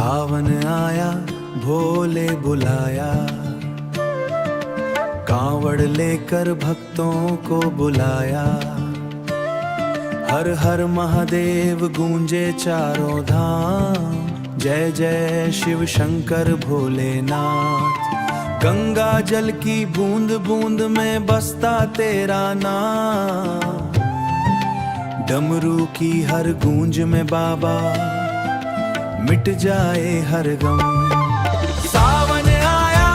सावन आया भोले बुलाया, कांवड़ लेकर भक्तों को बुलाया। हर हर महादेव गूंजे चारों धाम, जय जय शिव शंकर भोलेनाथ। गंगा जल की बूंद बूंद में बसता तेरा नाम, डमरू की हर गूंज में बाबा मिट जाए हर गम। सावन आया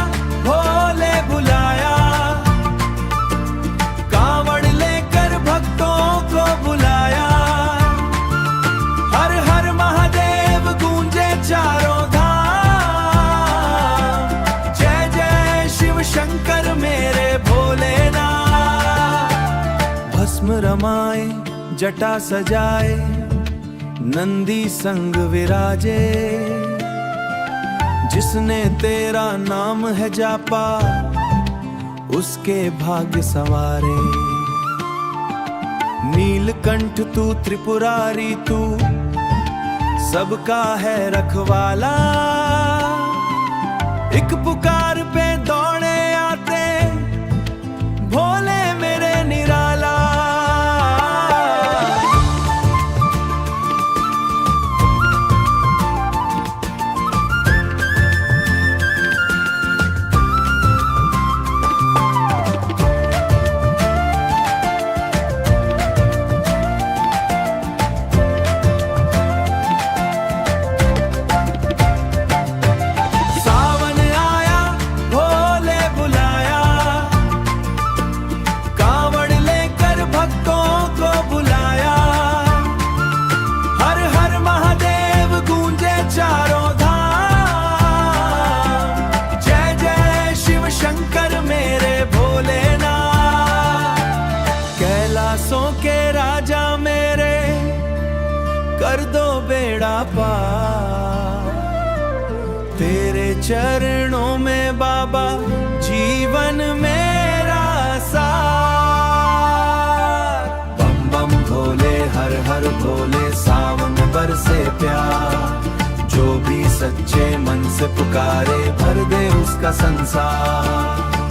भोले बुलाया, कांवड़ लेकर भक्तों को बुलाया। हर हर महादेव गूंजे चारों धाम, जय जय शिव शंकर मेरे भोलेनाथ। भस्म रमाए जटा सजाए, नंदी संग विराजे। जिसने तेरा नाम है जापा, उसके भाग्य संवारे। नीलकंठ तू त्रिपुरारी तू, सबका है रखवाला। एक पुकार पे दौड़े आते, भोले मेरे निराला। के राजा मेरे कर दो बेड़ा पार, तेरे चरणों में बाबा जीवन मेरा सार। बम बम भोले हर हर भोले, सावन बरसे प्यार। जो भी सच्चे मन से पुकारे, भर दे उसका संसार।